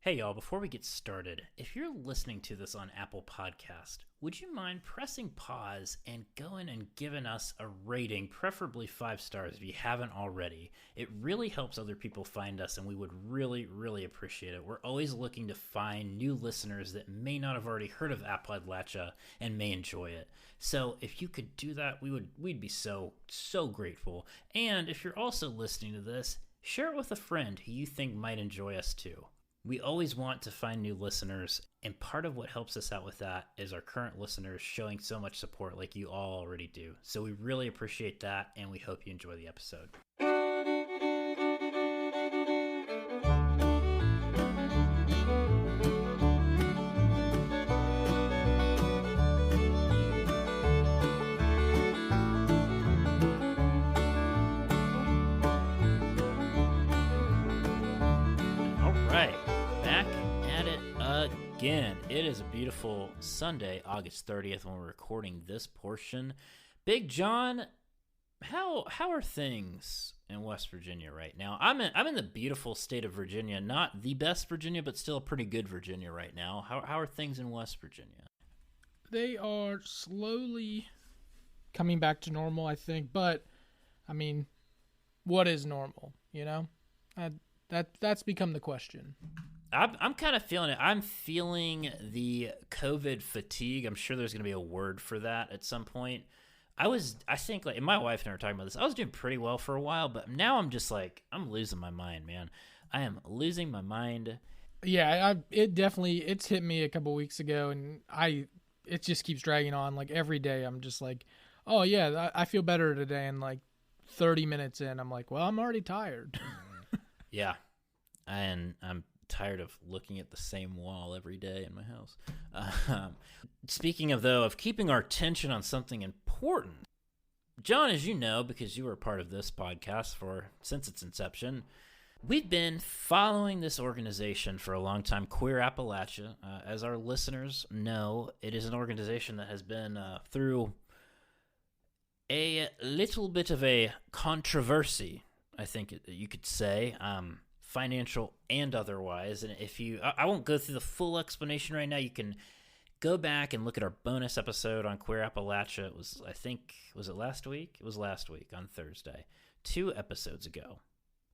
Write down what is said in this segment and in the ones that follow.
Hey y'all, before we get started, if you're listening to this on Apple Podcast, would you mind pressing pause and going and giving us a rating, preferably 5 stars if you haven't already? It really helps other people find us and we would really appreciate it. We're always looking to find new listeners that may not have already heard of Appodlachia and may enjoy it. So if you could do that, we'd be so grateful. And if you're also listening to this, share it with a friend who you think might enjoy us too. We always want to find new listeners, and part of what helps us out with that is our current listeners showing so much support like you all already do. So we really appreciate that, and we hope you enjoy the episode. Again, it is a beautiful Sunday, August 30th, when we're recording this portion. Big John, how are things in West Virginia right now? I'm in the beautiful state of Virginia, not the best Virginia, but still a pretty good Virginia right now. How are things in West Virginia? They are slowly coming back to normal, I think. But I mean, what is normal? You know, that's become the question. I'm kind of feeling it. I'm feeling the COVID fatigue. I'm sure there's going to be a word for that at some point. I think, like, my wife and I were talking about this. I was doing pretty well for a while, but now I'm just like, I'm losing my mind, man. I am losing my mind. Yeah, it's hit me a couple weeks ago, and it just keeps dragging on. Like, every day I'm just like, oh yeah, I feel better today. And like 30 minutes in, I'm like, well, I'm already tired. Yeah, and I'm tired of looking at the same wall every day in my house. Speaking of keeping our attention on something important, John, as you know, because you were a part of this podcast since its inception, we've been following this organization for a long time, Queer Appalachia. As our listeners know, it is an organization that has been through a little bit of a controversy, I think you could say, financial and otherwise. And I won't go through the full explanation right now. You can go back and look at our bonus episode on Queer Appalachia. It was, was it last week? It was last week on Thursday. 2 episodes ago.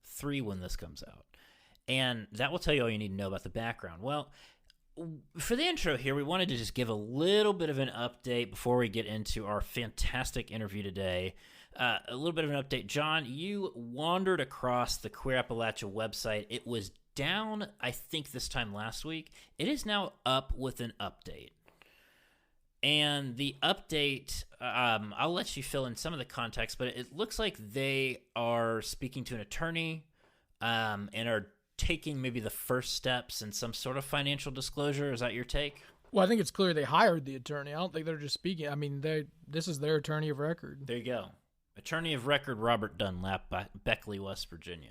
3 when this comes out. And that will tell you all you need to know about the background. Well, for the intro here, we wanted to just give a little bit of an update before we get into our fantastic interview today. A little bit of an update. John, you wandered across the Queer Appalachia website. It was down, I think, this time last week. It is now up with an update. And the update, I'll let you fill in some of the context, but it looks like they are speaking to an attorney and are taking maybe the first steps in some sort of financial disclosure. Is that your take? Well, I think it's clear they hired the attorney. I don't think they're just speaking. I mean, this is their attorney of record. There you go. Attorney of record Robert Dunlap, Beckley, West Virginia.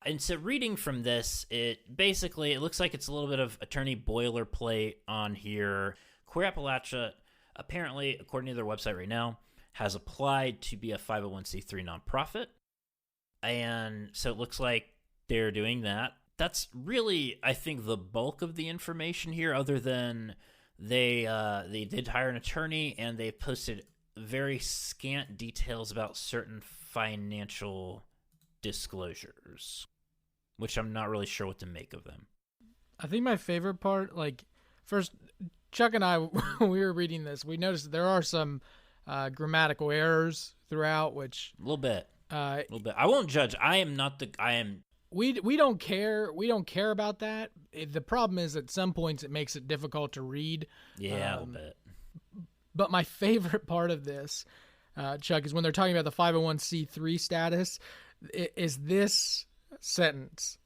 And so reading from this, it looks like it's a little bit of attorney boilerplate on here. Queer Appalachia, apparently, according to their website right now, has applied to be a 501c3 nonprofit. And so it looks like they're doing that. That's really, I think, the bulk of the information here, other than they did hire an attorney and they posted very scant details about certain financial disclosures, which I'm not really sure what to make of them. I think my favorite part, like, first, Chuck and I, when we were reading this, we noticed there are some grammatical errors throughout, which a little bit. I won't judge. We don't care. We don't care about that. The problem is, at some points, it makes it difficult to read. Yeah, a little bit. But my favorite part of this, Chuck, is when they're talking about the 501c3 status, is this sentence.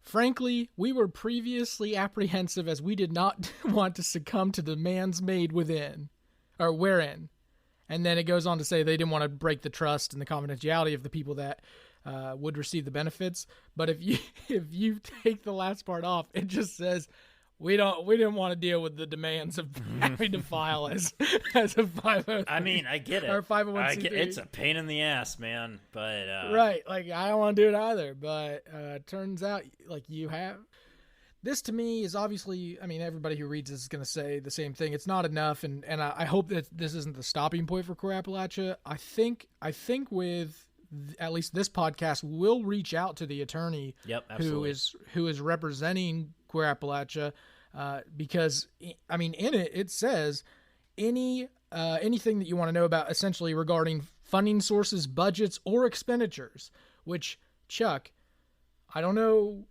Frankly, we were previously apprehensive as we did not want to succumb to the demands made wherein. And then it goes on to say they didn't want to break the trust and the confidentiality of the people that would receive the benefits. But if you take the last part off, it just says, we didn't want to deal with the demands of having to file as a 501. I mean, I get it. Or 501c3. It's a pain in the ass, man. But right, like, I don't want to do it either. But turns out, like, you have. This to me is obviously, I mean, everybody who reads this is going to say the same thing. It's not enough, and I hope that this isn't the stopping point for Queer Appalachia. I think with at least this podcast, we'll reach out to the attorney who is representing Queer Appalachia, because I mean, in it says anything that you want to know about essentially regarding funding sources, budgets, or expenditures. Which, Chuck, I don't know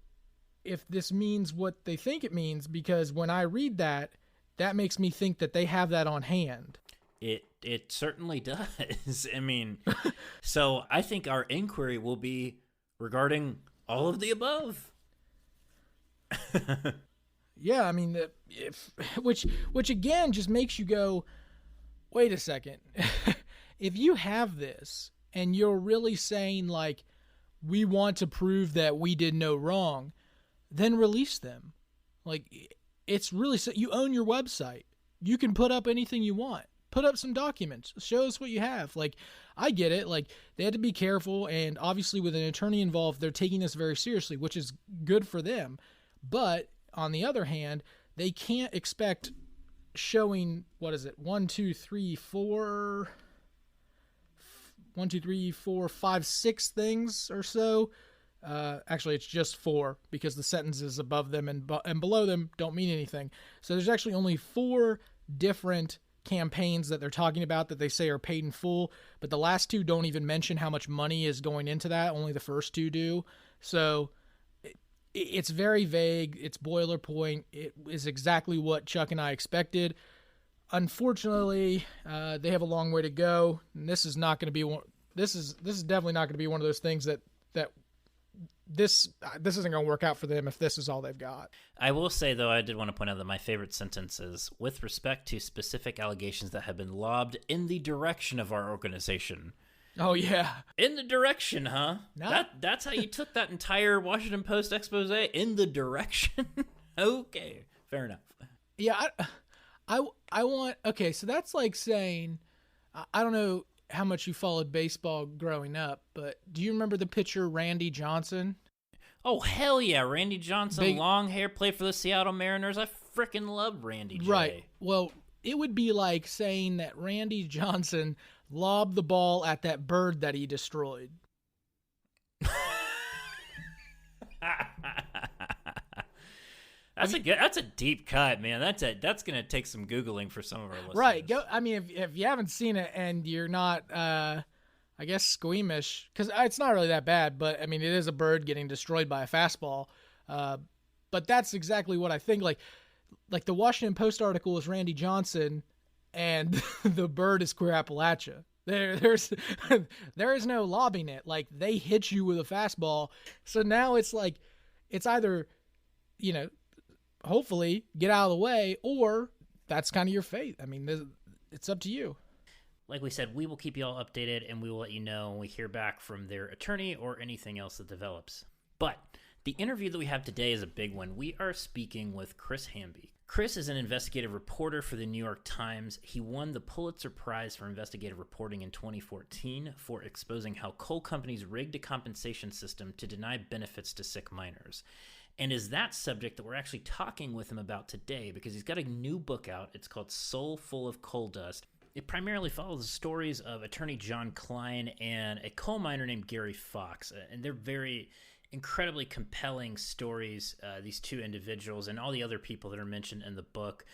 if this means what they think it means, because when I read that makes me think that they have that on hand. It certainly does. I mean, so I think our inquiry will be regarding all of the above. Yeah, I mean, which again just makes you go, wait a second. If you have this and you're really saying like, we want to prove that we did no wrong, then release them. Like, it's really, you own your website. You can put up anything you want. Put up some documents. Show us what you have. Like, I get it. Like, they had to be careful, and obviously with an attorney involved, they're taking this very seriously, which is good for them. But on the other hand, they can't expect showing, 1, 2, 3, 4, 5, 6 things or so. Actually, it's just 4, because the sentences above them and below them don't mean anything. So there's actually only 4 different campaigns that they're talking about that they say are paid in full, but the last 2 don't even mention how much money is going into that. Only the first 2 do. So it's very vague. It's boilerplate. It is exactly what Chuck and I expected. Unfortunately, they have a long way to go, and this is not going to be one. This is definitely not going to be one of those things that this isn't going to work out for them if this is all they've got. I will say, though, I did want to point out that my favorite sentence is, with respect to specific allegations that have been lobbed in the direction of our organization. Oh, yeah. In the direction, huh? No. That's how you took that entire Washington Post expose? In the direction? Okay, fair enough. Yeah, I want... Okay, so that's like saying... I don't know how much you followed baseball growing up, but do you remember the pitcher Randy Johnson? Oh, hell yeah. Randy Johnson, long hair, played for the Seattle Mariners. I freaking love Randy J. Right. Well, it would be like saying that Randy Johnson lobbed the ball at that bird that he destroyed. That's a deep cut, man. That's gonna take some Googling for some of our listeners. Right. I mean, if you haven't seen it and you're not, I guess, squeamish, because it's not really that bad, but I mean, it is a bird getting destroyed by a fastball. But that's exactly what I think. Like the Washington Post article is Randy Johnson, and the bird is Queer Appalachia. There is no lobbing it. Like, they hit you with a fastball. So now it's like, it's either, hopefully get out of the way, or that's kind of your fate. I mean, it's up to you. Like we said, we will keep you all updated, and we will let you know when we hear back from their attorney or anything else that develops. But the interview that we have today is a big one. We are speaking with Chris Hamby. Chris is an investigative reporter for the New York Times. He won the Pulitzer Prize for investigative reporting in 2014 for exposing how coal companies rigged a compensation system to deny benefits to sick miners. And is that subject that we're actually talking with him about today, because he's got a new book out. It's called Soul Full of Coal Dust. It primarily follows the stories of attorney John Klein and a coal miner named Gary Fox. And they're very incredibly compelling stories, these two individuals and all the other people that are mentioned in the book.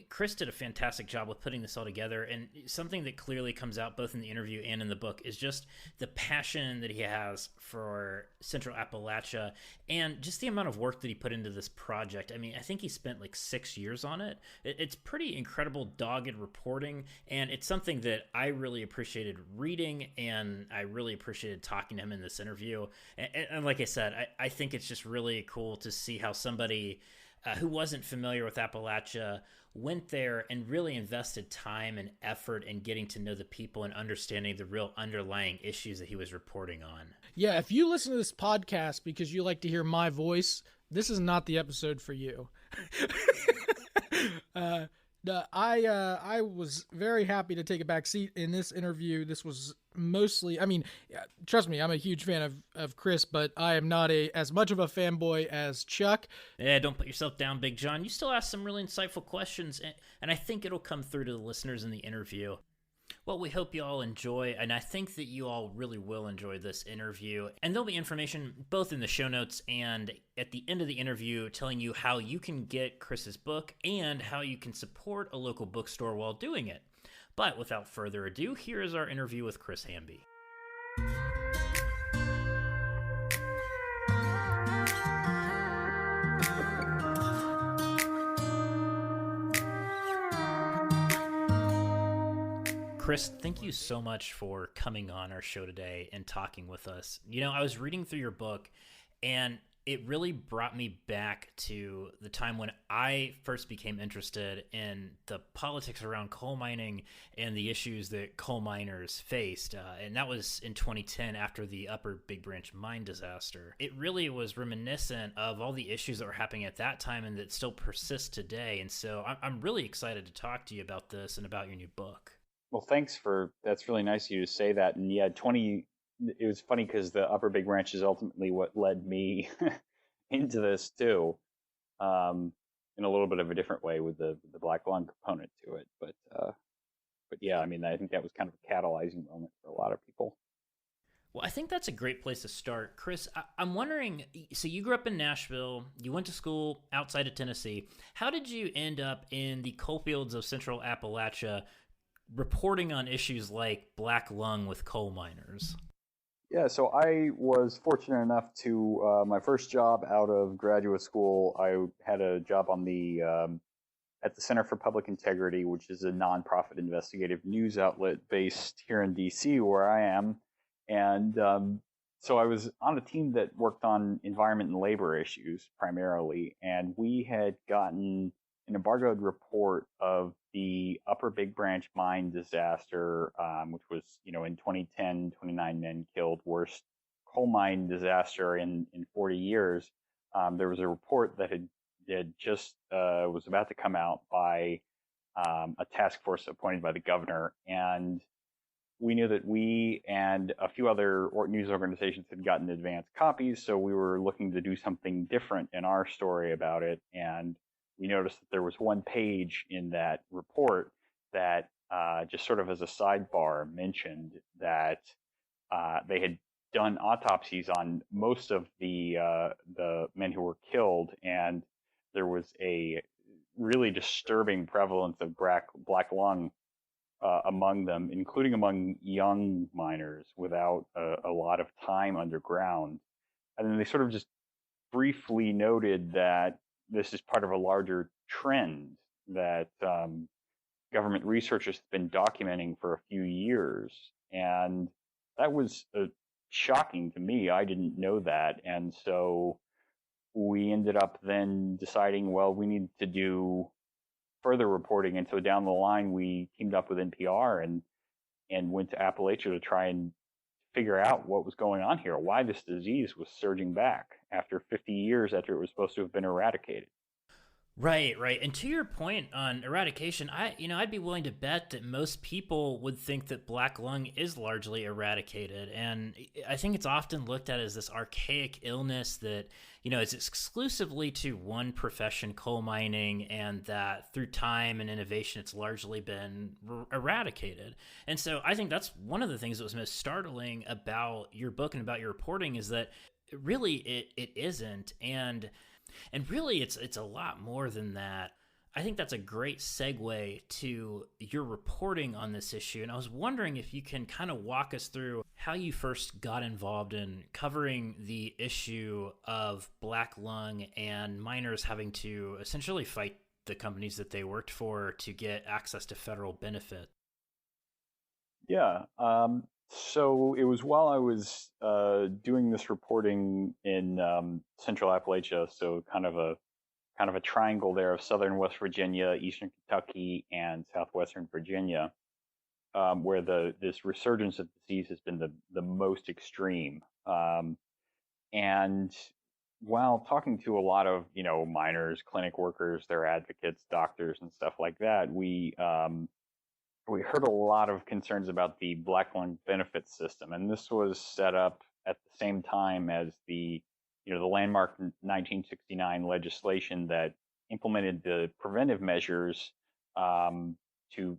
Chris did a fantastic job with putting this all together, and something that clearly comes out both in the interview and in the book is just the passion that he has for Central Appalachia and just the amount of work that he put into this project. I mean, I think he spent like 6 years on it. It's pretty incredible, dogged reporting, and it's something that I really appreciated reading, and I really appreciated talking to him in this interview. And like I said, I think it's just really cool to see how somebody who wasn't familiar with Appalachia went there and really invested time and effort in getting to know the people and understanding the real underlying issues that he was reporting on. Yeah, if you listen to this podcast because you like to hear my voice, this is not the episode for you. I was very happy to take a back seat in this interview. This was mostly, I mean, trust me, I'm a huge fan of Chris, but I am not as much of a fanboy as Chuck. Yeah, don't put yourself down, Big John. You still ask some really insightful questions, and I think it'll come through to the listeners in the interview. Well, we hope you all enjoy, and I think that you all really will enjoy this interview. And there'll be information both in the show notes and at the end of the interview telling you how you can get Chris's book and how you can support a local bookstore while doing it. But without further ado, here is our interview with Chris Hamby. Chris, thank you so much for coming on our show today and talking with us. You know, I was reading through your book, and it really brought me back to the time when I first became interested in the politics around coal mining and the issues that coal miners faced. And that was in 2010 after the Upper Big Branch mine disaster. It really was reminiscent of all the issues that were happening at that time and that still persist today. And so I'm really excited to talk to you about this and about your new book. Well, that's really nice of you to say that. And yeah, it was funny because the Upper Big Branch is ultimately what led me into this too, in a little bit of a different way with the black lung component to it. But yeah, I mean, I think that was kind of a catalyzing moment for a lot of people. Well, I think that's a great place to start. Chris, I'm wondering, so you grew up in Nashville, you went to school outside of Tennessee. How did you end up in the coal fields of central Appalachia reporting on issues like black lung with coal miners? Yeah, so I was fortunate enough to my first job out of graduate school. I had a job on the at the Center for Public Integrity, which is a nonprofit investigative news outlet based here in DC, where I am. And so I was on a team that worked on environment and labor issues primarily, and we had gotten an embargoed report of the Upper Big Branch mine disaster, which was, in 2010, 29 men killed, worst coal mine disaster in 40 years. There was a report that had just was about to come out by a task force appointed by the governor, and we knew that we and a few other news organizations had gotten advance copies, so we were looking to do something different in our story about it. And we noticed that there was one page in that report that just sort of as a sidebar mentioned that they had done autopsies on most of the men who were killed, and there was a really disturbing prevalence of black lung among them, including among young miners without a lot of time underground. And then they sort of just briefly noted that this is part of a larger trend that government researchers have been documenting for a few years. And that was shocking to me. I didn't know that. And so we ended up then deciding, well, we need to do further reporting. And so down the line, we teamed up with NPR and went to Appalachia to try and figure out what was going on here, why this disease was surging back after 50 years after it was supposed to have been eradicated. Right. And to your point on eradication, I'd be willing to bet that most people would think that black lung is largely eradicated. And I think it's often looked at as this archaic illness that, is exclusively to one profession, coal mining, and that through time and innovation, it's largely been eradicated. And so I think that's one of the things that was most startling about your book and about your reporting is that really it isn't. And really, it's a lot more than that. I think that's a great segue to your reporting on this issue. And I was wondering if you can kind of walk us through how you first got involved in covering the issue of black lung and miners having to essentially fight the companies that they worked for to get access to federal benefit. Yeah. So it was while I was doing this reporting in Central Appalachia, so kind of a triangle there of southern West Virginia, eastern Kentucky, and southwestern Virginia, where this resurgence of disease has been the most extreme. And while talking to a lot of miners, clinic workers, their advocates, doctors, and stuff like that, we we heard a lot of concerns about the black lung benefit system, and this was set up at the same time as the landmark 1969 legislation that implemented the preventive measures to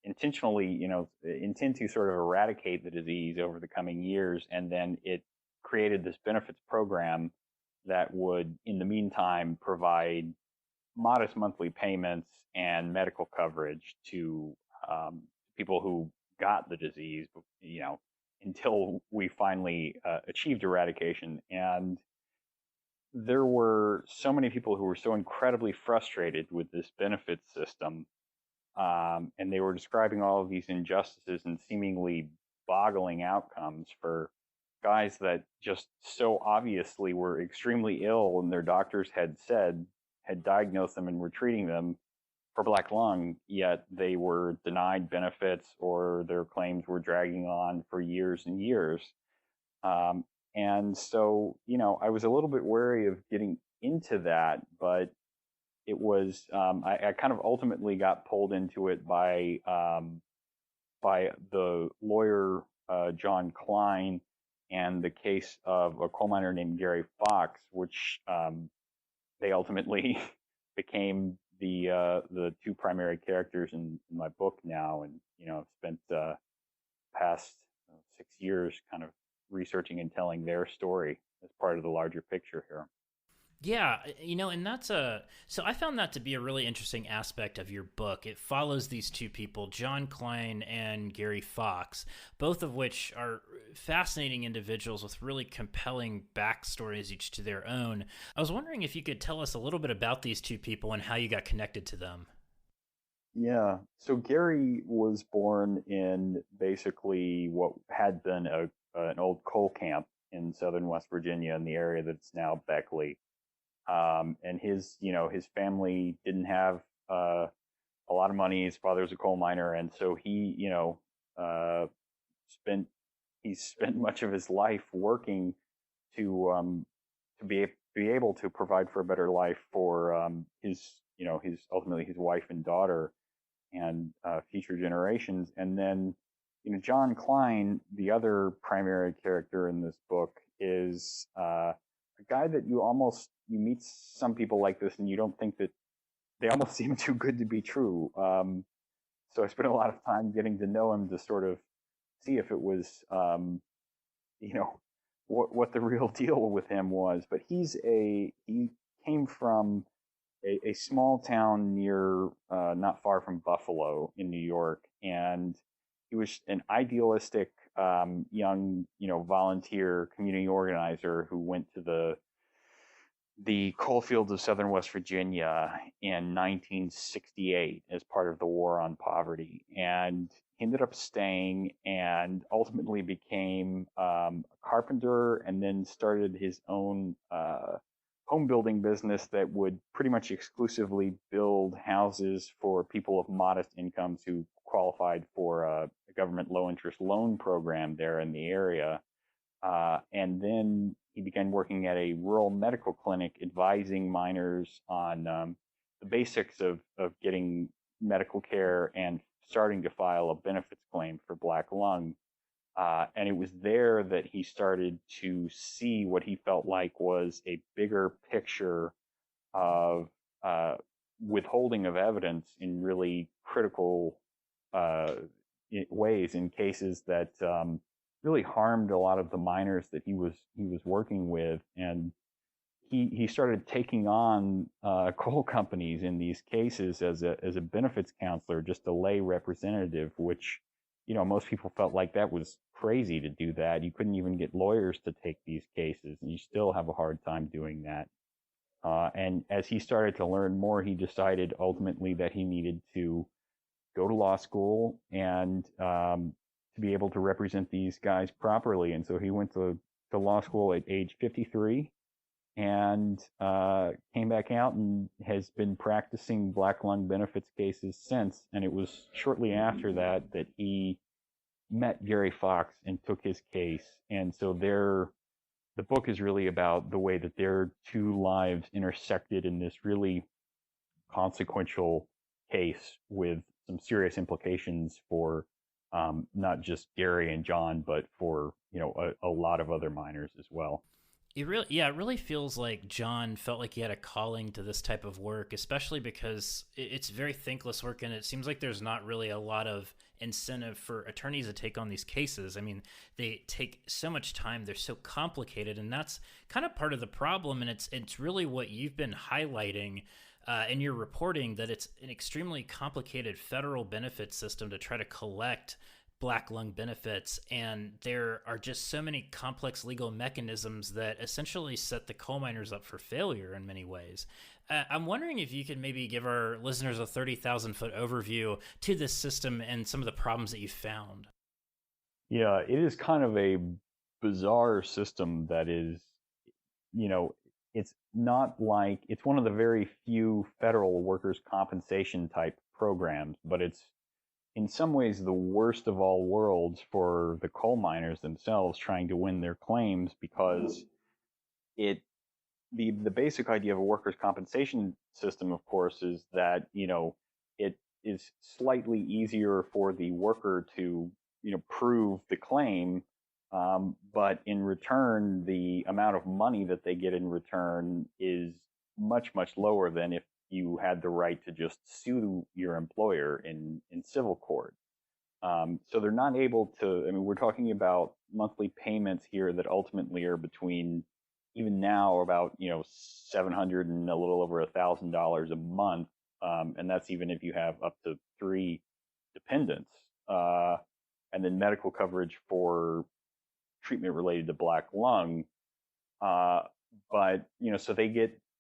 intentionally, intend to sort of eradicate the disease over the coming years, and then it created this benefits program that would, in the meantime, provide modest monthly payments and medical coverage to people who got the disease, until we finally achieved eradication. And there were so many people who were so incredibly frustrated with this benefit system, and they were describing all of these injustices and seemingly boggling outcomes for guys that just so obviously were extremely ill, and their doctors had diagnosed them and were treating them for black lung, yet they were denied benefits or their claims were dragging on for years and years. And so, I was a little bit wary of getting into that, but it was, I kind of ultimately got pulled into it by the lawyer, John Klein, and the case of a coal miner named Gary Fox, which they ultimately became the two primary characters in my book now. And, I've spent past 6 years kind of researching and telling their story as part of the larger picture here. Yeah, and so I found that to be a really interesting aspect of your book. It follows these two people, John Klein and Gary Fox, both of which are fascinating individuals with really compelling backstories, each to their own. I was wondering if you could tell us a little bit about these two people and how you got connected to them. Yeah, so Gary was born in basically what had been an old coal camp in southern West Virginia, in the area that's now Beckley. And his family didn't have a lot of money. His father was a coal miner, and so he, spent much of his life working to be able to provide for a better life for his ultimately his wife and daughter and future generations. And then, John Klein, the other primary character in this book, is a guy that you meet some people like this and you don't think that they almost seem too good to be true. So I spent a lot of time getting to know him to sort of see if it was, what the real deal with him was. But he came from a small town near, not far from Buffalo in New York. And he was an idealistic, young, volunteer community organizer who went to the coal fields of southern West Virginia in 1968 as part of the War on Poverty. And he ended up staying and ultimately became a carpenter, and then started his own home building business that would pretty much exclusively build houses for people of modest incomes who qualified for a government low interest loan program there in the area. And then he began working at a rural medical clinic, advising miners on the basics of getting medical care and starting to file a benefits claim for black lung. And it was there that he started to see what he felt like was a bigger picture of withholding of evidence in really critical ways, in cases that really harmed a lot of the miners that he was working with. And he started taking on coal companies in these cases as a benefits counselor, just a lay representative, which, most people felt like that was crazy to do that. You couldn't even get lawyers to take these cases, and you still have a hard time doing that. And as he started to learn more, he decided ultimately that he needed to go to law school and to be able to represent these guys properly. And so he went to law school at age 53 and came back out and has been practicing black lung benefits cases since. And it was shortly after that he met Gary Fox and took his case. And so the book is really about the way that their two lives intersected in this really consequential case with some serious implications for not just Gary and John, but for a lot of other miners as well. It really feels like John felt like he had a calling to this type of work, especially because it's very thankless work, and it seems like there's not really a lot of incentive for attorneys to take on these cases. I mean, they take so much time; they're so complicated, and that's kind of part of the problem. And it's really what you've been highlighting in your reporting, that it's an extremely complicated federal benefit system to try to collect black lung benefits, and there are just so many complex legal mechanisms that essentially set the coal miners up for failure in many ways. I'm wondering if you could maybe give our listeners a 30,000-foot overview to this system and some of the problems that you found. Yeah, it is kind of a bizarre system that is, it's not like, it's one of the very few federal workers' compensation type programs, but it's in some ways the worst of all worlds for the coal miners themselves trying to win their claims, because the basic idea of a workers' compensation system, of course, is that it is slightly easier for the worker to prove the claim, but in return, the amount of money that they get in return is much lower than if you had the right to just sue your employer in civil court. So they're not able to, I mean, we're talking about monthly payments here that ultimately are between, even now, about, 700 and a little over $1,000 a month. And that's even if you have up to 3 dependents. And then medical coverage for treatment related to black lung. But, so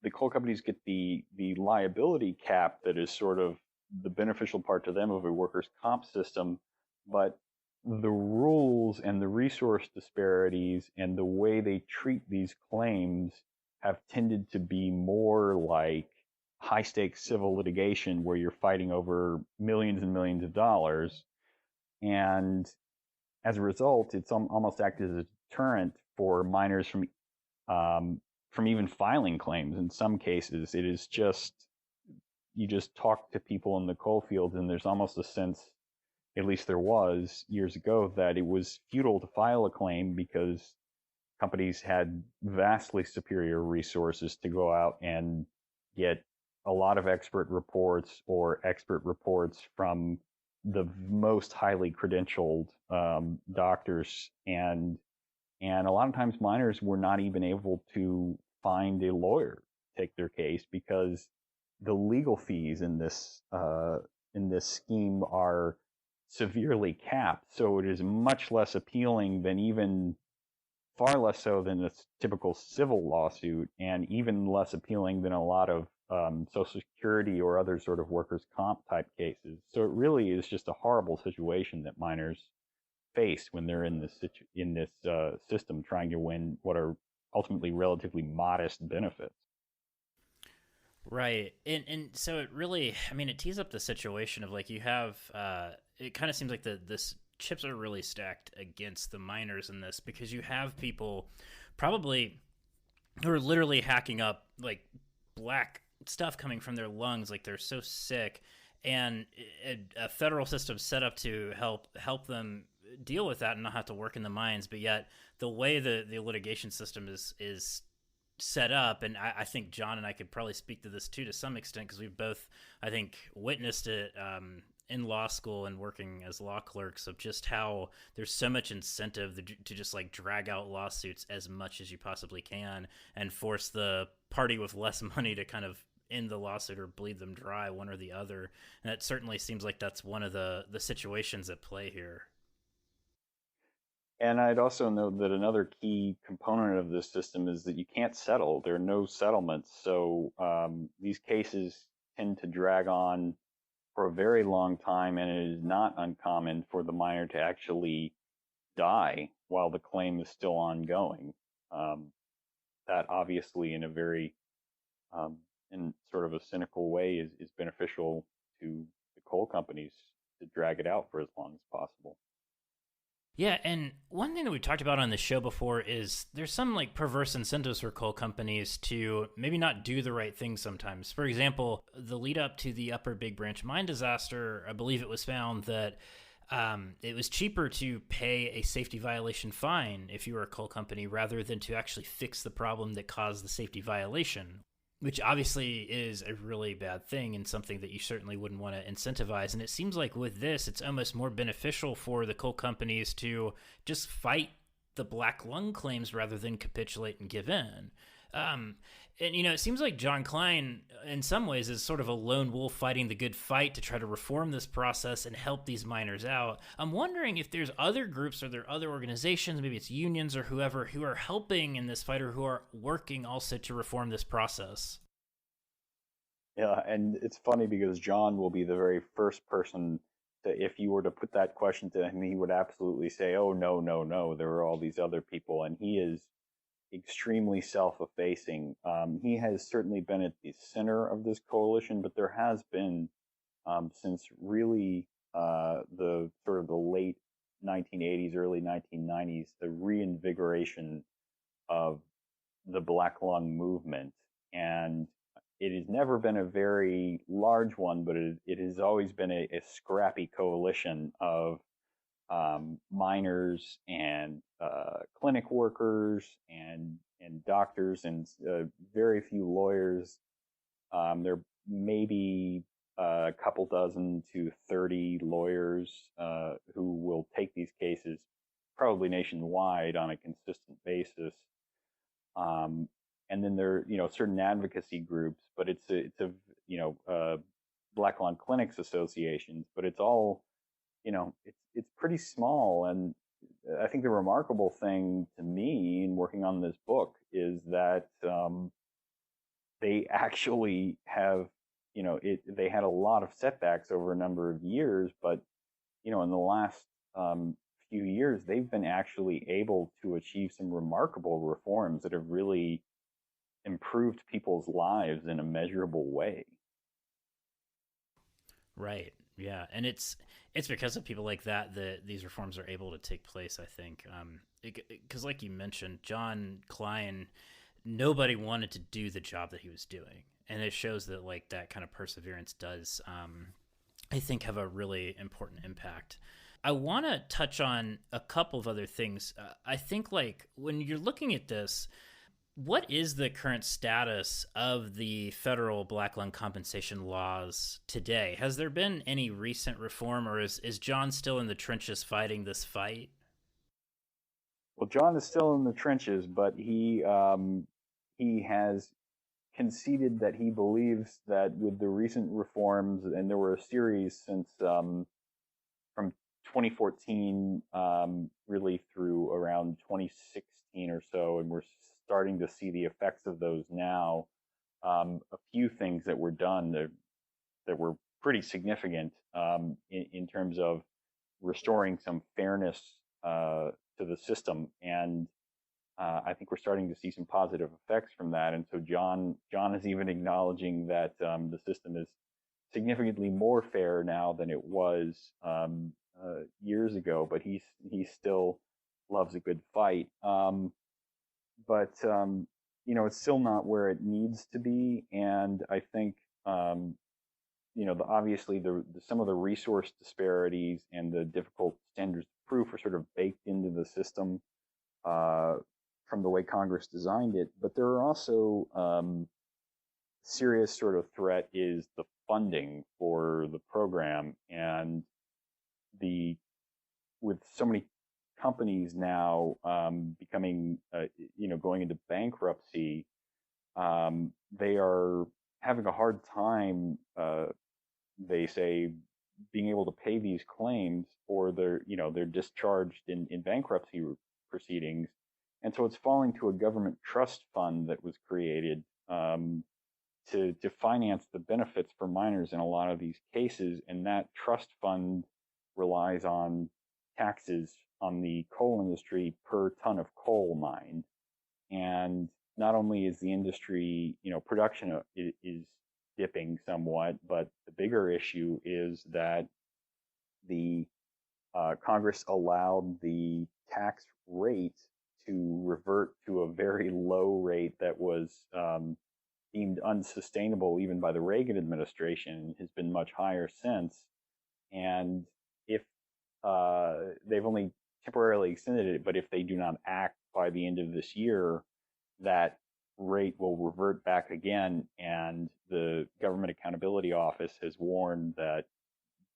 the coal companies get the liability cap that is sort of the beneficial part to them of a workers' comp system, but the rules and the resource disparities and the way they treat these claims have tended to be more like high stakes civil litigation where you're fighting over millions and millions of dollars. And as a result, it's almost acted as a deterrent for miners from even filing claims. In some cases, it is just, you just talk to people in the coal fields, and there's almost a sense, at least there was years ago, that it was futile to file a claim because companies had vastly superior resources to go out and get a lot of expert reports or expert reports from the most highly credentialed doctors, and a lot of times miners were not even able to find a lawyer to take their case because the legal fees in this scheme are severely capped. So it is much less appealing than, even far less so than a typical civil lawsuit, and even less appealing than a lot of Social Security or other sort of workers' comp type cases. So it really is just a horrible situation that miners face when they're in this system trying to win what are ultimately relatively modest benefits. Right. And so it really, I mean, it tees up the situation of like you have, it kind of seems like this chips are really stacked against the miners in this, because you have people probably who are literally hacking up like black stuff coming from their lungs, like they're so sick, and a federal system set up to help them deal with that and not have to work in the mines. But yet the way the litigation system is set up, and I think John and I could probably speak to this too to some extent, because we've both, I think, witnessed it in law school and working as law clerks, of just how there's so much incentive to just like drag out lawsuits as much as you possibly can and force the party with less money to kind of end the lawsuit or bleed them dry, one or the other. And it certainly seems like that's one of the situations at play here. And I'd also note that another key component of this system is that you can't settle. There are no settlements. So these cases tend to drag on for a very long time, and it is not uncommon for the miner to actually die while the claim is still ongoing. That obviously, in a very, in sort of a cynical way, is beneficial to the coal companies to drag it out for as long as possible. Yeah, and one thing that we talked about on the show before is there's some like perverse incentives for coal companies to maybe not do the right thing sometimes. For example, the lead up to the Upper Big Branch mine disaster, I believe it was found that it was cheaper to pay a safety violation fine if you were a coal company rather than to actually fix the problem that caused the safety violation, which obviously is a really bad thing and something that you certainly wouldn't want to incentivize. And it seems like with this, it's almost more beneficial for the coal companies to just fight the black lung claims rather than capitulate and give in. And, it seems like John Klein, in some ways, is sort of a lone wolf fighting the good fight to try to reform this process and help these miners out. I'm wondering if there's other groups or there are other organizations, maybe it's unions or whoever, who are helping in this fight or who are working also to reform this process. Yeah, and it's funny because John will be the very first person to, if you were to put that question to him, he would absolutely say, "Oh, no, no, no, there are all these other people," and he is extremely self-effacing. He has certainly been at the center of this coalition, but there has been, since really the sort of the late 1980s, early 1990s, the reinvigoration of the Black Lung movement. And it has never been a very large one, but it has always been a scrappy coalition of miners and clinic workers and doctors and very few lawyers. There may be a couple dozen to 30 lawyers who will take these cases probably nationwide on a consistent basis. And then there, certain advocacy groups, but it's a Black Lung Clinics associations, but it's all, it's pretty small. And I think the remarkable thing to me in working on this book is that they actually have, they had a lot of setbacks over a number of years, but, in the last few years, they've been actually able to achieve some remarkable reforms that have really improved people's lives in a measurable way. Right. Yeah, and it's because of people like that that these reforms are able to take place. I think because, like you mentioned, John Klein, nobody wanted to do the job that he was doing, and it shows that like that kind of perseverance does, I think, have a really important impact. I want to touch on a couple of other things. I think like when you're looking at this, what is the current status of the federal black lung compensation laws today? Has there been any recent reform, or is John still in the trenches fighting this fight? Well, John is still in the trenches, but he has conceded that he believes that with the recent reforms, and there were a series since from 2014 really through around 2016 or so, and we're starting to see the effects of those now. A few things that were done that were pretty significant in terms of restoring some fairness to the system, and I think we're starting to see some positive effects from that. And so John is even acknowledging that the system is significantly more fair now than it was years ago, but he still loves a good fight. But it's still not where it needs to be, and I think obviously some of the resource disparities and the difficult standards of proof are sort of baked into the system from the way Congress designed it. But there are also serious sort of threat is the funding for the program, and with so many companies now becoming, going into bankruptcy, they are having a hard time, they say, being able to pay these claims, or they're discharged in bankruptcy proceedings. And so it's falling to a government trust fund that was created to finance the benefits for miners in a lot of these cases. And that trust fund relies on taxes on the coal industry per ton of coal mined. And not only is the industry, production is dipping somewhat, but the bigger issue is that the Congress allowed the tax rate to revert to a very low rate that was deemed unsustainable even by the Reagan administration, has been much higher since. And if they've only temporarily extended it, but if they do not act by the end of this year, that rate will revert back again. And the Government Accountability Office has warned that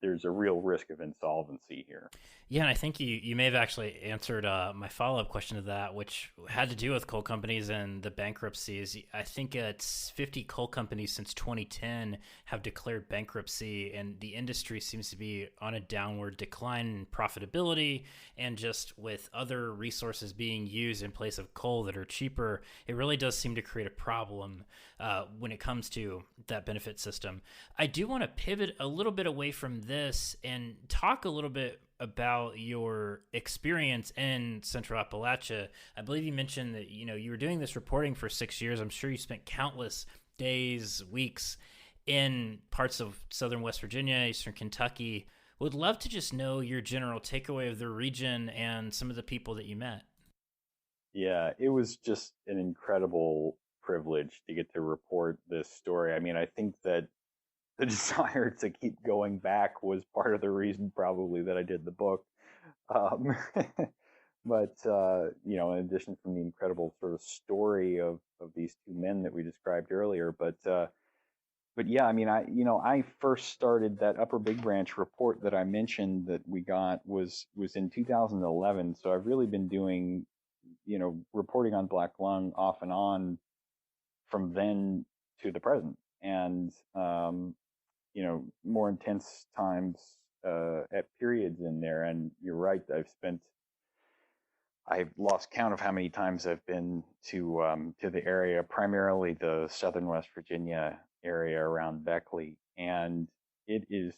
there's a real risk of insolvency here. Yeah, and I think you may have actually answered my follow-up question to that, which had to do with coal companies and the bankruptcies. I think it's 50 coal companies since 2010 have declared bankruptcy, and the industry seems to be on a downward decline in profitability. And just with other resources being used in place of coal that are cheaper, it really does seem to create a problem when it comes to that benefit system. I do want to pivot a little bit away from this and talk a little bit about your experience in Central Appalachia. I believe you mentioned that you were doing this reporting for 6 years. I'm sure you spent countless days, weeks in parts of southern West Virginia, eastern Kentucky. Would love to just know your general takeaway of the region and some of the people that you met. Yeah, it was just an incredible privilege to get to report this story. I mean, I think that the desire to keep going back was part of the reason probably that I did the book. Um, but, in addition from the incredible sort of story of these two men that we described earlier, but yeah, I mean, I first started that Upper Big Branch report that I mentioned that we got was in 2011. So I've really been doing, reporting on black lung off and on from then to the present. And, more intense times at periods in there. And you're right, I've lost count of how many times I've been to the area, primarily the southern West Virginia area around Beckley. And it's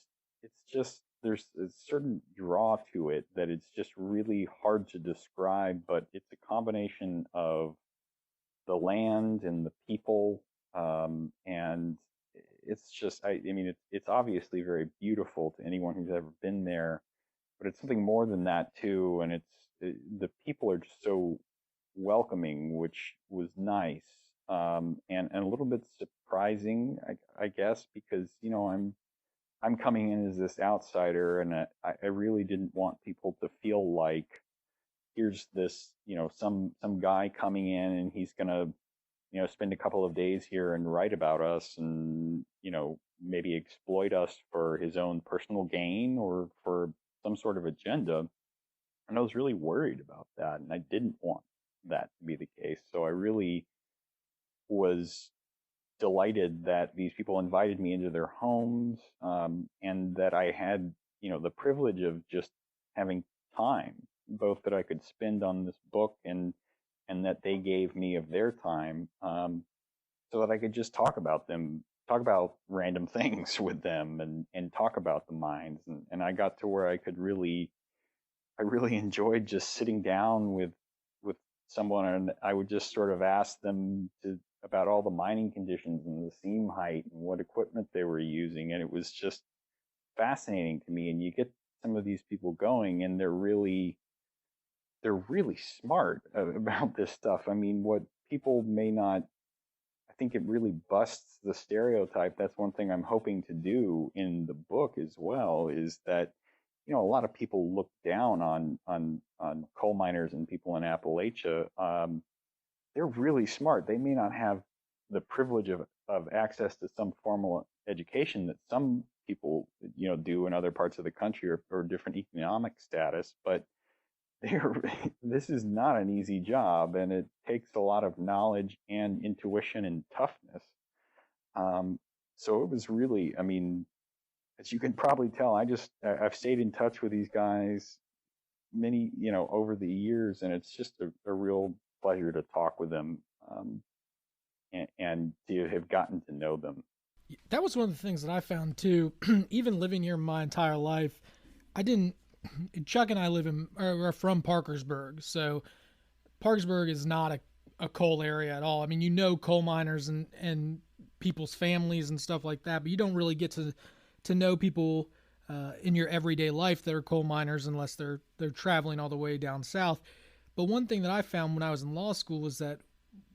just, there's a certain draw to it that it's just really hard to describe, but it's a combination of the land and the people, and it's just, I mean, it's obviously very beautiful to anyone who's ever been there, but it's something more than that too. And the people are just so welcoming, which was nice, and a little bit surprising, I guess, because I'm coming in as this outsider, and I really didn't want people to feel like here's this, some guy coming in and he's gonna spend a couple of days here and write about us and, maybe exploit us for his own personal gain or for some sort of agenda. And I was really worried about that. And I didn't want that to be the case. So I really was delighted that these people invited me into their homes, and that I had, the privilege of just having time, both that I could spend on this book and that they gave me of their time, so that I could just talk about random things with them and talk about the mines. And I got to where I really enjoyed just sitting down with someone, and I would just sort of ask them about all the mining conditions and the seam height and what equipment they were using. And it was just fascinating to me. And you get some of these people going, and they're really smart about this stuff. I mean, what people may not, I think it really busts the stereotype. That's one thing I'm hoping to do in the book as well, is that, a lot of people look down on coal miners and people in Appalachia. They're really smart. They may not have the privilege of access to some formal education that some people, do in other parts of the country, or different economic status, but this is not an easy job, and it takes a lot of knowledge and intuition and toughness. So it was really, I mean, as you can probably tell, I've stayed in touch with these guys many, over the years, and it's just a real pleasure to talk with them, and to have gotten to know them. That was one of the things that I found too. Even living here my entire life, Chuck and I are from Parkersburg, so Parkersburg is not a coal area at all. I mean, coal miners and people's families and stuff like that, but you don't really get to know people in your everyday life that are coal miners unless they're traveling all the way down south. But one thing that I found when I was in law school was that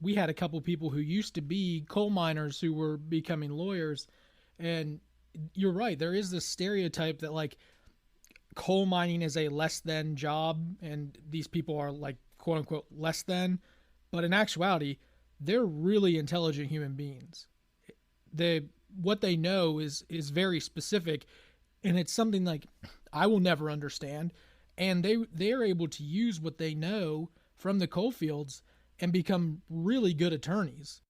we had a couple people who used to be coal miners who were becoming lawyers. And you're right, there is this stereotype that like coal mining is a less than job and these people are like quote unquote less than. But in actuality, they're really intelligent human beings. What they know is very specific, and it's something like I will never understand. And they are able to use what they know from the coal fields and become really good attorneys.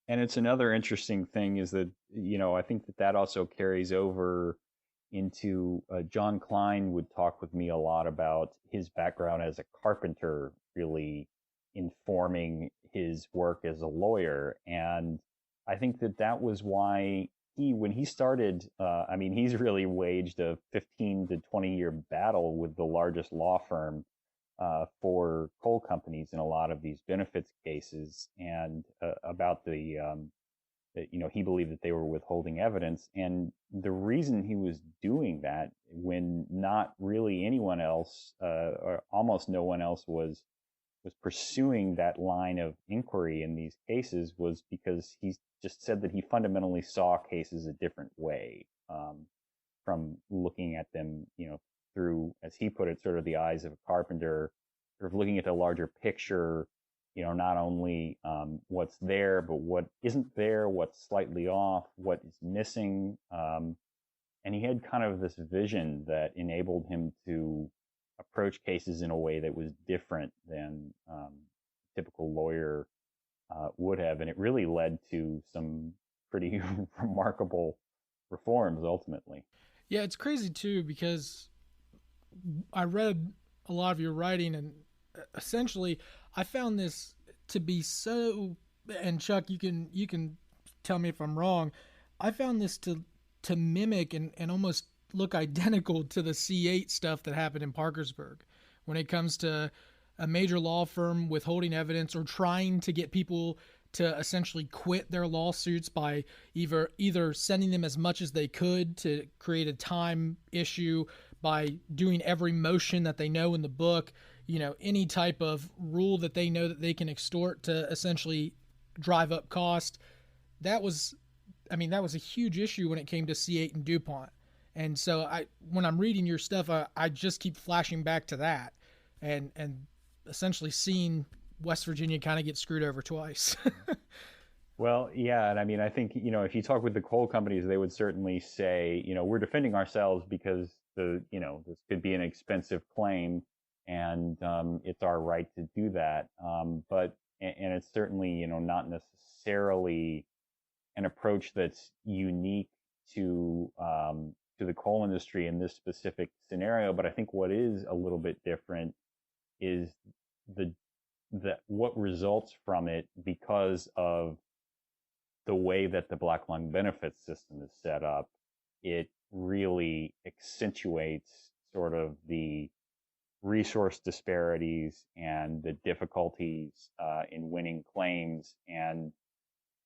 And it's another interesting thing is that, I think that also carries over into John Klein would talk with me a lot about his background as a carpenter, really informing his work as a lawyer. And I think that was why when he started, he's really waged a 15 to 20 year battle with the largest law firm for coal companies in a lot of these benefits cases, and about he believed that they were withholding evidence. And the reason he was doing that when not really anyone else, or almost no one else was pursuing that line of inquiry in these cases was because he just said that he fundamentally saw cases a different way, from looking at them, through, as he put it, sort of the eyes of a carpenter, sort of looking at the larger picture, not only what's there, but what isn't there, what's slightly off, what is missing. And he had kind of this vision that enabled him to approach cases in a way that was different than a typical lawyer would have. And it really led to some pretty remarkable reforms ultimately. Yeah, it's crazy too, because I read a lot of your writing, and essentially I found this to be so, and Chuck, you can tell me if I'm wrong, I found this to mimic and almost look identical to the C8 stuff that happened in Parkersburg when it comes to a major law firm withholding evidence or trying to get people to essentially quit their lawsuits by either sending them as much as they could to create a time issue, by doing every motion that they know in the book, any type of rule that they know that they can extort to essentially drive up cost. That was a huge issue when it came to C8 and DuPont. And so when I'm reading your stuff, I just keep flashing back to that and essentially seeing West Virginia kind of get screwed over twice. Well, yeah. And I think, if you talk with the coal companies, they would certainly say, we're defending ourselves because this could be an expensive claim, and it's our right to do that. But it's certainly, not necessarily an approach that's unique to the coal industry in this specific scenario. But I think what is a little bit different is what results from it because of the way that the black lung benefits system is set up. It really accentuates sort of the resource disparities and the difficulties in winning claims, and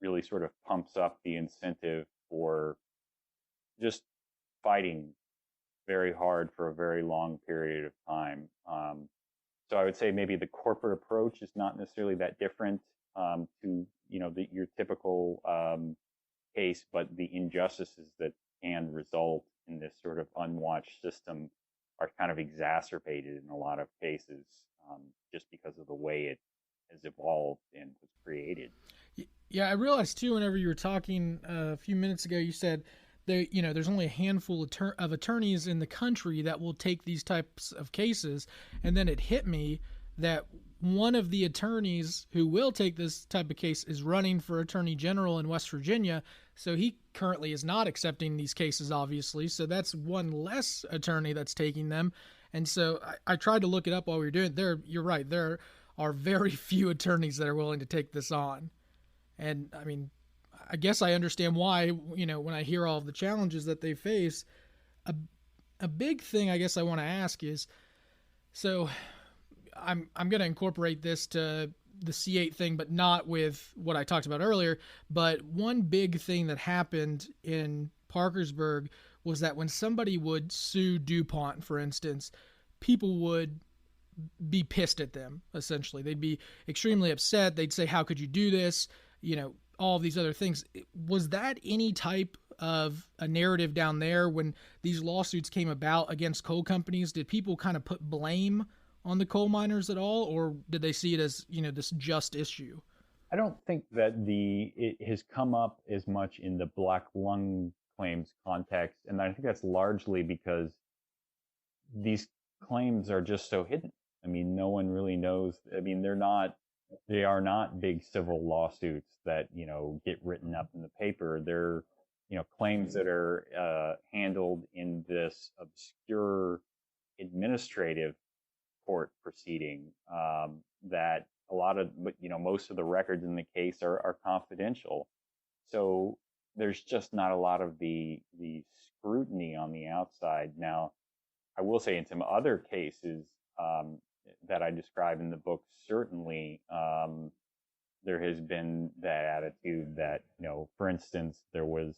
really sort of pumps up the incentive for just fighting very hard for a very long period of time. So I would say maybe the corporate approach is not necessarily that different to your typical case, but the injustices that can result in this sort of unwatched system are kind of exacerbated in a lot of cases, just because of the way it has evolved and was created. Yeah, I realized too, whenever you were talking a few minutes ago, you said there's only a handful of attorneys in the country that will take these types of cases. And then it hit me that one of the attorneys who will take this type of case is running for attorney general in West Virginia. So he currently is not accepting these cases, obviously. So that's one less attorney that's taking them. And so I tried to look it up while we were doing it. You're right. There are very few attorneys that are willing to take this on. And I guess I understand why, when I hear all of the challenges that they face. A big thing I guess I want to ask is, so I'm going to incorporate this to the C8 thing, but not with what I talked about earlier. But one big thing that happened in Parkersburg was that when somebody would sue DuPont, for instance, people would be pissed at them, essentially. They'd be extremely upset. They'd say, how could you do this? All of these other things. Was that any type of a narrative down there when these lawsuits came about against coal companies? Did people kind of put blame on the coal miners at all, or did they see it as, this just issue? I don't think that it has come up as much in the black lung claims context, and I think that's largely because these claims are just so hidden. I mean, no one really knows. I mean, they are not big civil lawsuits that, get written up in the paper. They're, claims that are handled in this obscure administrative court proceeding that most of the records in the case are confidential. So there's just not a lot of the scrutiny on the outside. Now, I will say in some other cases that I describe in the book, certainly there has been that attitude that, for instance, there was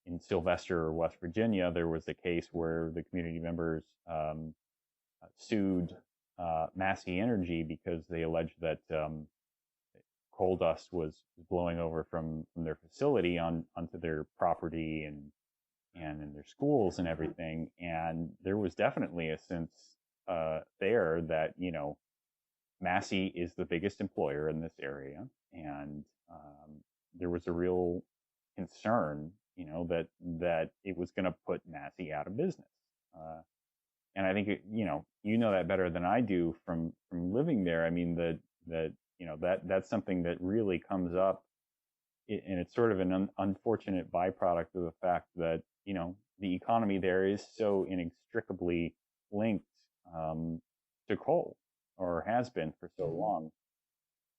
in Sylvester, West Virginia, there was a case where the community members sued Massey Energy because they alleged that coal dust was blowing over from their facility onto their property and in their schools and everything. And there was definitely a sense there that, Massey is the biggest employer in this area. And there was a real concern, that it was going to put Massey out of business. And I think, that better than I do from living there. I mean, that's something that really comes up, and it's sort of an unfortunate byproduct of the fact that, the economy there is so inextricably linked to coal, or has been for so long,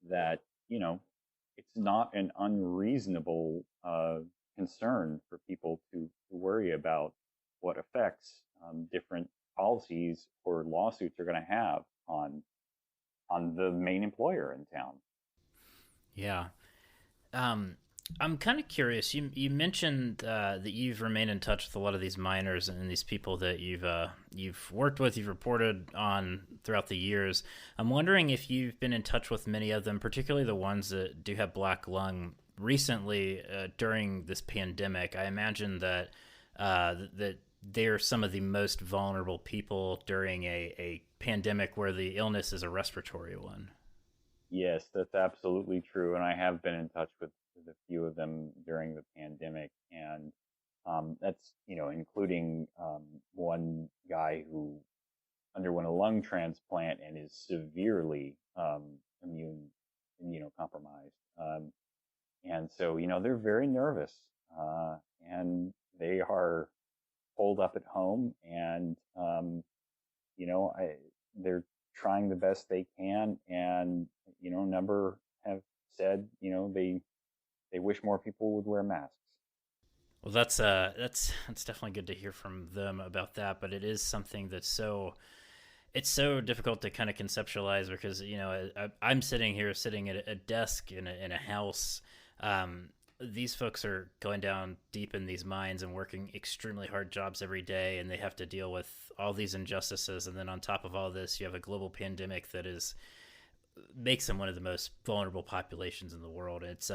that, it's not an unreasonable concern for people to worry about what effects different policies or lawsuits are going to have on the main employer in town. Yeah. I'm kind of curious. You mentioned that you've remained in touch with a lot of these miners and these people that you've worked with, you've reported on throughout the years. I'm wondering if you've been in touch with many of them, particularly the ones that do have black lung recently during this pandemic. I imagine that that they're some of the most vulnerable people during a pandemic where the illness is a respiratory one. Yes, that's absolutely true. And I have been in touch with a few of them during the pandemic. And that's, including one guy who underwent a lung transplant and is severely immunocompromised. And so, they're very nervous and they are holed up at home, and they're trying the best they can, and a number have said they wish more people would wear masks. Well, that's definitely good to hear from them about that, but it is something that's it's so difficult to kind of conceptualize, because I'm sitting at a desk in a house. These folks are going down deep in these mines and working extremely hard jobs every day, and they have to deal with all these injustices. And then on top of all this, you have a global pandemic that makes them one of the most vulnerable populations in the world. It's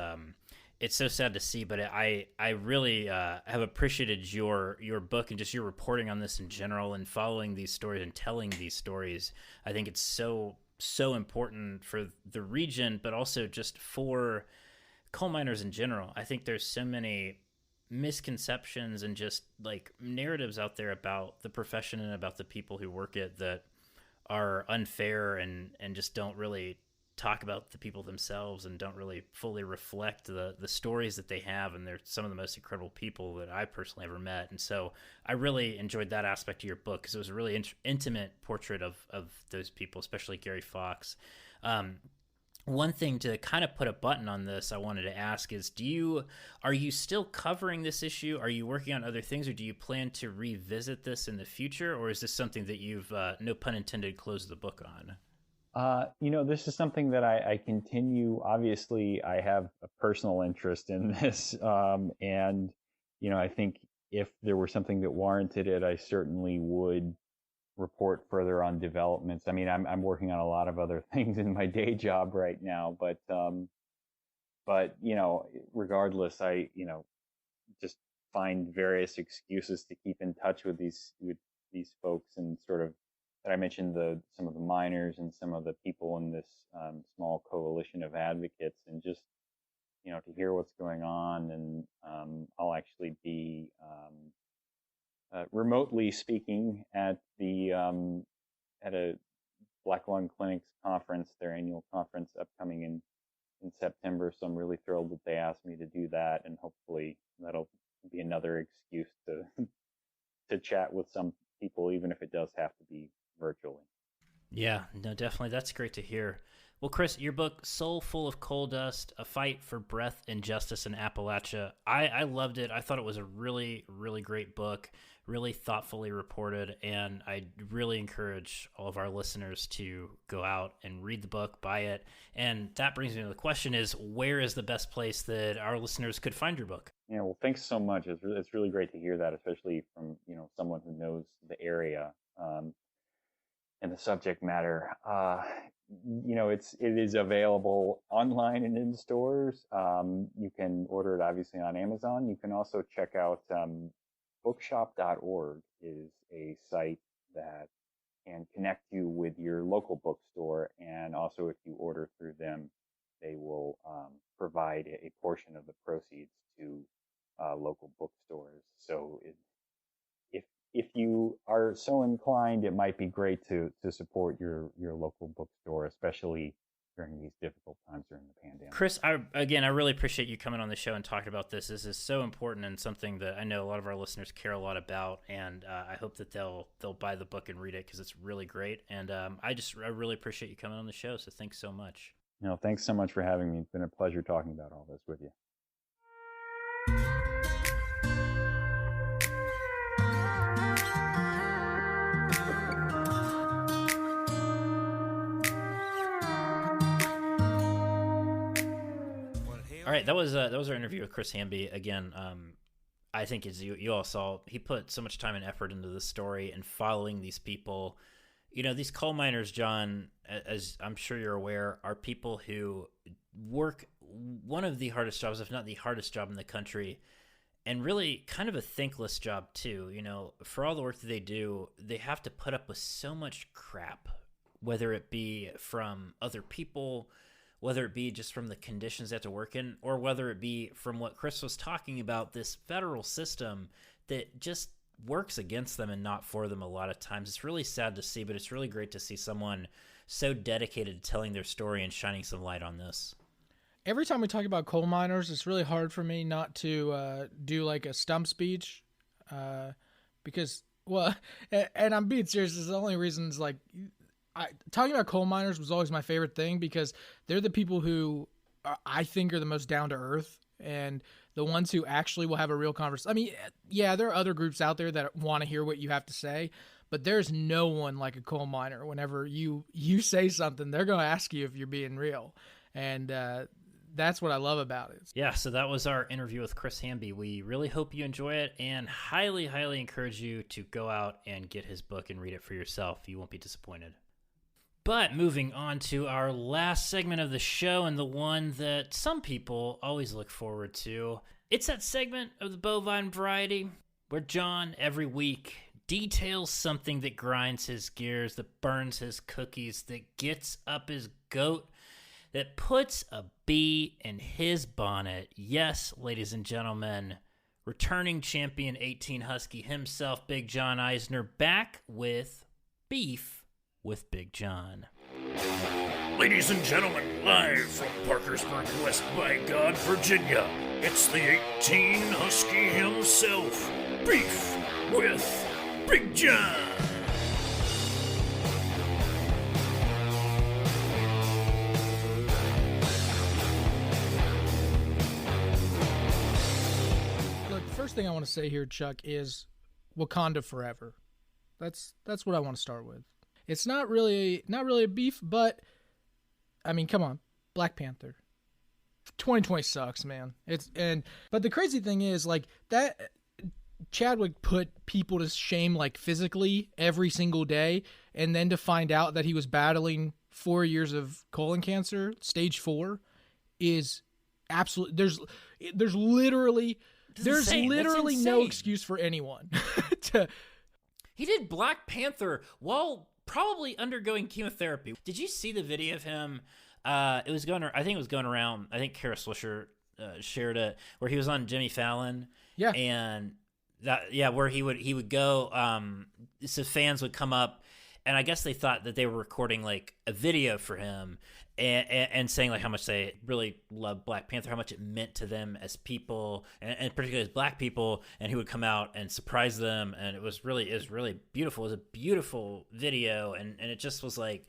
so sad to see, but I really have appreciated your book and just your reporting on this in general, and following these stories and telling these stories. I think it's so important for the region, but also just for coal miners in general. I think there's so many misconceptions and just like narratives out there about the profession and about the people who work it that are unfair and just don't really talk about the people themselves and don't really fully reflect the stories that they have. And they're some of the most incredible people that I personally ever met. And so I really enjoyed that aspect of your book, because it was a really intimate portrait of those people, especially Gary Fox. One thing to kind of put a button on this, I wanted to ask is, are you still covering this issue? Are you working on other things, or do you plan to revisit this in the future? Or is this something that you've, no pun intended, closed the book on? This is something that I continue. Obviously, I have a personal interest in this. And, I think if there were something that warranted it, I certainly would report further on developments. I mean, I'm working on a lot of other things in my day job right now, but regardless, I just find various excuses to keep in touch with these folks, and sort of that I mentioned some of the miners and some of the people in this small coalition of advocates, and just to hear what's going on. And I'll actually be remotely speaking at a Black Lung Clinic's conference, their annual conference upcoming in September. So I'm really thrilled that they asked me to do that, and hopefully that'll be another excuse to to chat with some people, even if it does have to be virtually. Yeah, no, definitely. That's great to hear. Well, Chris, your book, Soul Full of Coal Dust, A Fight for Breath and Justice in Appalachia, I loved it. I thought it was a really, really great book, really thoughtfully reported, and I really encourage all of our listeners to go out and read the book, buy it. And that brings me to the question is, where is the best place that our listeners could find your book? Yeah, well, thanks so much. It's really great to hear that, especially from, someone who knows the area and the subject matter. It is available online and in stores. You can order it obviously on Amazon. You can also check out bookshop.org is a site that can connect you with your local bookstore. And also, if you order through them, they will provide a portion of the proceeds to local bookstores. So if you are so inclined, it might be great to support your local bookstore, especially during these difficult times during the pandemic. Chris, I really appreciate you coming on the show and talking about this. This is so important and something that I know a lot of our listeners care a lot about, and I hope that they'll buy the book and read it because it's really great. And I really appreciate you coming on the show, so thanks so much. No, thanks so much for having me. It's been a pleasure talking about all this with you. All right, that was our interview with Chris Hamby. Again, I think as you all saw, he put so much time and effort into this story and following these people. These coal miners, John, as I'm sure you're aware, are people who work one of the hardest jobs, if not the hardest job in the country, and really kind of a thankless job too. For all the work that they do, they have to put up with so much crap, whether it be from other people, whether it be just from the conditions they have to work in, or whether it be from what Chris was talking about, this federal system that just works against them and not for them a lot of times. It's really sad to see, but it's really great to see someone so dedicated to telling their story and shining some light on this. Every time we talk about coal miners, it's really hard for me not to do like a stump speech because, well, and I'm being serious. It's the only reasons like talking about coal miners was always my favorite thing because they're the people who I think are the most down to earth and the ones who actually will have a real conversation. I mean, yeah, there are other groups out there that want to hear what you have to say, but there's no one like a coal miner. Whenever you say something, they're going to ask you if you're being real. And that's what I love about it. Yeah, so that was our interview with Chris Hamby. We really hope you enjoy it and highly, highly encourage you to go out and get his book and read it for yourself. You won't be disappointed. But moving on to our last segment of the show, and the one that some people always look forward to. It's that segment of the bovine variety where John, every week, details something that grinds his gears, that burns his cookies, that gets up his goat, that puts a bee in his bonnet. Yes, ladies and gentlemen, returning champion 18 Husky himself, Big John Eisner, back with Beef with Big John. Ladies and gentlemen, live from Parkersburg, West by God, Virginia, it's the 18 Husky himself, Beef with Big John. Look, first thing I want to say here, Chuck, is Wakanda forever. That's what I want to start with. It's not really a beef, but I mean, come on, Black Panther. 2020 sucks, man. But the crazy thing is, like, that Chadwick put people to shame, like, physically every single day, and then to find out that he was battling 4 years of colon cancer, stage 4, is absolute. There's literally no excuse for anyone to. He did Black Panther while probably undergoing chemotherapy. Did you see the video of him? I think it was going around. I think Kara Swisher shared it, where he was on Jimmy Fallon. Yeah. And where he would go. So fans would come up, and I guess they thought that they were recording like a video for him, and saying like how much they really loved Black Panther, how much it meant to them as people, and particularly as Black people. And he would come out and surprise them, and it was really beautiful. It was a beautiful video, and it just was like,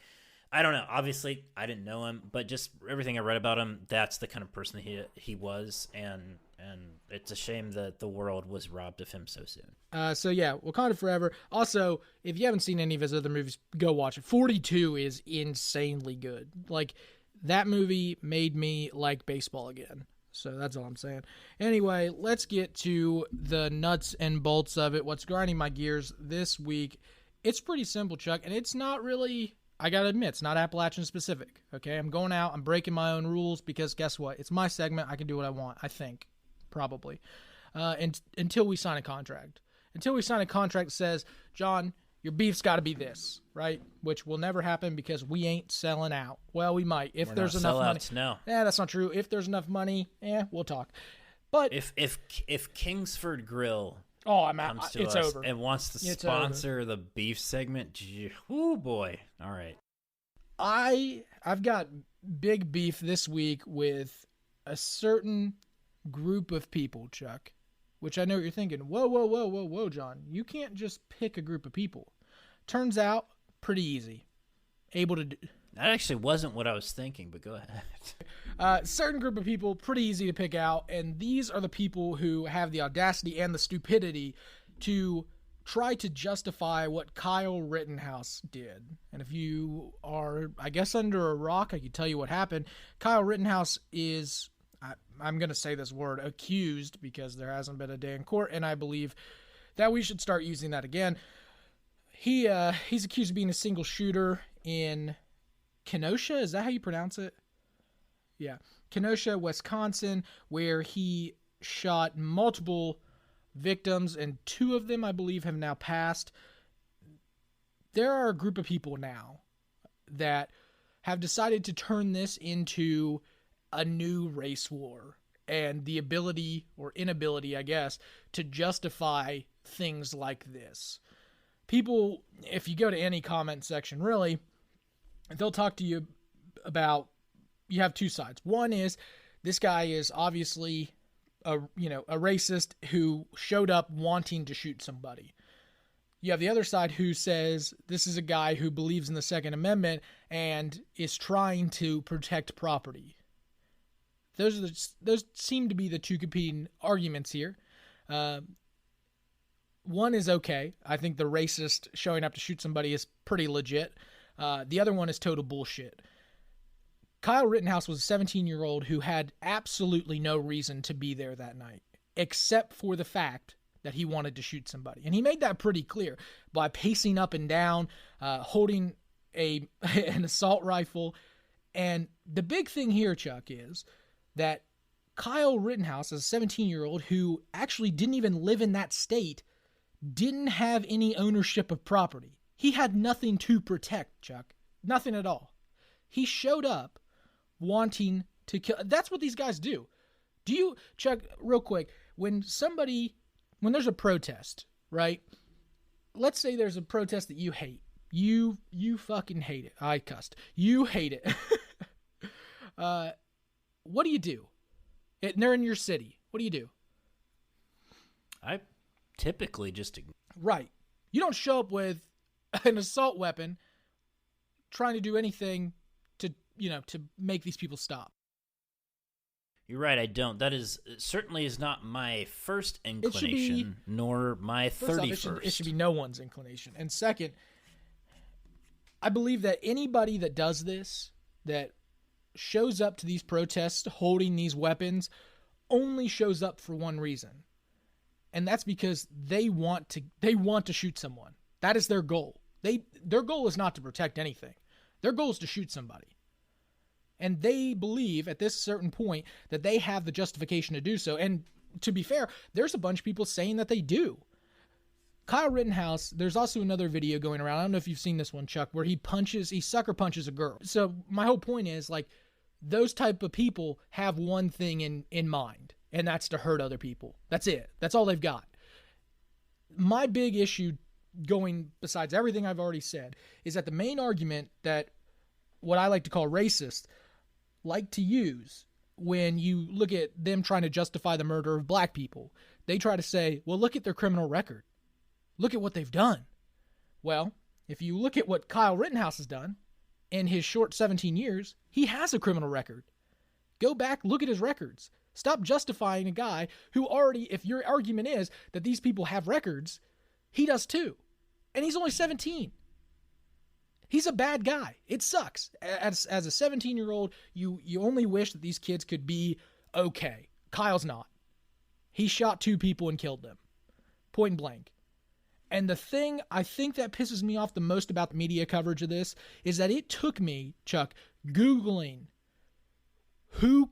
I don't know. Obviously, I didn't know him, but just everything I read about him, that's the kind of person he was, and it's a shame that the world was robbed of him so soon. So yeah, Wakanda Forever. Also, if you haven't seen any of his other movies, go watch it. 42 is insanely good. Like, that movie made me like baseball again. So that's all I'm saying. Anyway, let's get to the nuts and bolts of it. What's grinding my gears this week? It's pretty simple, Chuck, and it's not really, I gotta admit, it's not Appalachian specific. Okay, I'm going out, I'm breaking my own rules, because guess what? It's my segment. I can do what I want, I think. Probably. And until we sign a contract. Until we sign a contract that says, John, your beef's got to be this, right? Which will never happen because we ain't selling out. Well, we might. If there's enough money. No. Yeah, that's not true. If there's enough money, we'll talk. But if Kingsford Grill comes to it's us over. and wants to sponsor the beef segment, oh boy. All right. I've got big beef this week with a certain group of people, Chuck, which I know what you're thinking. Whoa, John. You can't just pick a group of people. Turns out, pretty easy. Able to do. That actually wasn't what I was thinking, but go ahead. Certain group of people, pretty easy to pick out, and these are the people who have the audacity and the stupidity to try to justify what Kyle Rittenhouse did. And if you are, I guess, under a rock, I can tell you what happened. Kyle Rittenhouse is, I'm going to say this word, accused, because there hasn't been a day in court, and I believe that we should start using that again. He's accused of being a single shooter in Kenosha. Is that how you pronounce it? Yeah. Kenosha, Wisconsin, where he shot multiple victims, and 2 of them, I believe, have now passed. There are a group of people now that have decided to turn this into a new race war, and the ability or inability, I guess, to justify things like this. People, if you go to any comment section, really, they'll talk to you about, you have 2 sides. One is, this guy is obviously a racist who showed up wanting to shoot somebody. You have the other side who says this is a guy who believes in the Second Amendment and is trying to protect property. Those seem to be the 2 competing arguments here. One is okay. I think the racist showing up to shoot somebody is pretty legit. The other one is total bullshit. Kyle Rittenhouse was a 17-year-old who had absolutely no reason to be there that night, except for the fact that he wanted to shoot somebody. And he made that pretty clear by pacing up and down, holding an assault rifle. And the big thing here, Chuck, is that Kyle Rittenhouse, as a 17-year-old who actually didn't even live in that state, didn't have any ownership of property. He had nothing to protect, Chuck. Nothing at all. He showed up wanting to kill. That's what these guys do. Do you, Chuck, real quick, when there's a protest, right? Let's say there's a protest that you hate. You fucking hate it. I cussed. You hate it. What do you do? They're in your city. What do you do? I typically just ignore. Right. You don't show up with an assault weapon trying to do anything to make these people stop. You're right, I don't. That certainly is not my first inclination, nor my 31st. It should be no one's inclination. And second, I believe that anybody that does this, that shows up to these protests holding these weapons only shows up for one reason. And that's because they want to shoot someone. That is their goal. Their goal is not to protect anything. Their goal is to shoot somebody. And they believe at this certain point that they have the justification to do so. And to be fair, there's a bunch of people saying that they do. Kyle Rittenhouse, there's also another video going around. I don't know if you've seen this one, Chuck, where he sucker punches a girl. So my whole point is, like, those type of people have one thing in mind, and that's to hurt other people. That's it. That's all they've got. My big issue, going besides everything I've already said, is that the main argument that what I like to call racist like to use when you look at them trying to justify the murder of black people, they try to say, well, look at their criminal record. Look at what they've done. Well, if you look at what Kyle Rittenhouse has done in his short 17 years, he has a criminal record. Go back, look at his records. Stop justifying a guy who already, if your argument is that these people have records, he does too. And he's only 17. He's a bad guy. It sucks. As a 17-year-old, you only wish that these kids could be okay. Kyle's not. He shot 2 people and killed them. Point blank. And the thing I think that pisses me off the most about the media coverage of this is that it took me, Chuck, Googling who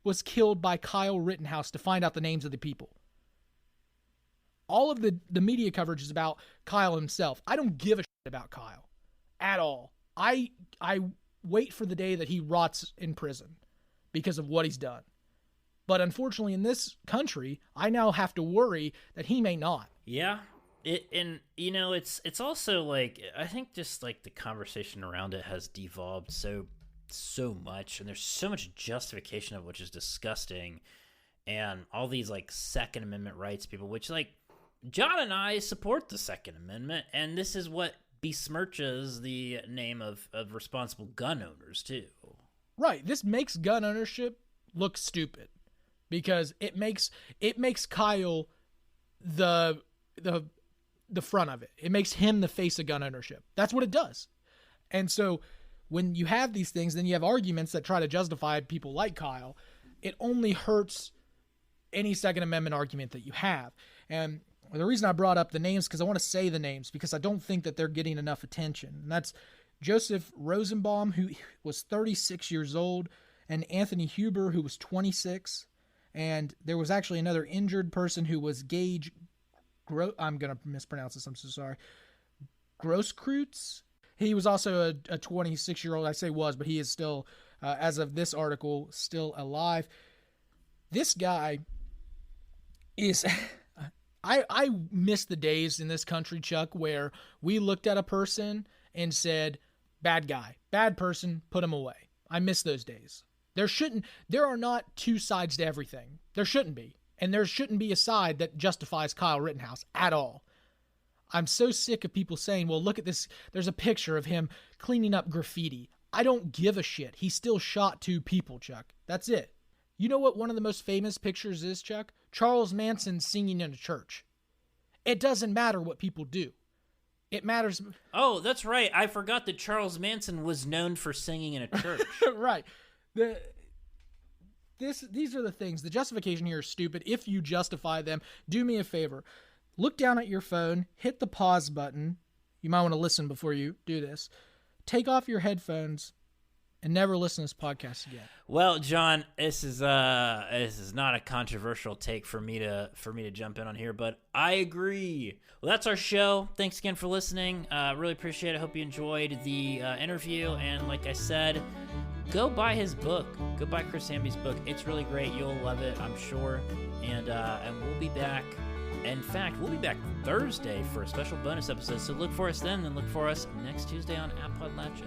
was killed by Kyle Rittenhouse to find out the names of the people. All of the media coverage is about Kyle himself. I don't give a shit about Kyle at all. I wait for the day that he rots in prison because of what he's done. But unfortunately, in this country, I now have to worry that he may not. Yeah. It's also like, I think just like the conversation around it has devolved so much, and there's so much justification of which is disgusting, and all these like Second Amendment rights people, which like John and I support the Second Amendment, and this is what besmirches the name of responsible gun owners too. Right. This makes gun ownership look stupid because it makes Kyle the front of it. It makes him the face of gun ownership. That's what it does. And so when you have these things, then you have arguments that try to justify people like Kyle. It only hurts any Second Amendment argument that you have. And the reason I brought up the names, because I want to say the names, because I don't think that they're getting enough attention. And that's Joseph Rosenbaum, who was 36 years old, and Anthony Huber, who was 26. And there was actually another injured person who was Gage I'm going to mispronounce this, I'm so sorry. Grosskreutz. He was also a 26-year-old. I say was, but he is still, as of this article, still alive. This guy is... I miss the days in this country, Chuck, where we looked at a person and said, bad guy, bad person, put him away. I miss those days. There are not two sides to everything. There shouldn't be. And there shouldn't be a side that justifies Kyle Rittenhouse at all. I'm so sick of people saying, well, look at this. There's a picture of him cleaning up graffiti. I don't give a shit. He still shot 2 people, Chuck. That's it. You know what one of the most famous pictures is, Chuck? Charles Manson singing in a church. It doesn't matter what people do. It matters. Oh, that's right. I forgot that Charles Manson was known for singing in a church. Right. These are the things. The justification here is stupid. If you justify them, do me a favor. Look down at your phone, hit the pause button. You might want to listen before you do this. Take off your headphones and never listen to this podcast again. Well, John, this is not a controversial take for me to jump in on here, but I agree. Well, that's our show. Thanks again for listening. Really appreciate it. Hope you enjoyed the interview. And like I said, go buy his book. Go buy Chris Hamby's book. It's really great. You'll love it, I'm sure. And we'll be back. In fact, we'll be back Thursday for a special bonus episode. So look for us then, and look for us next Tuesday on Appodlachia.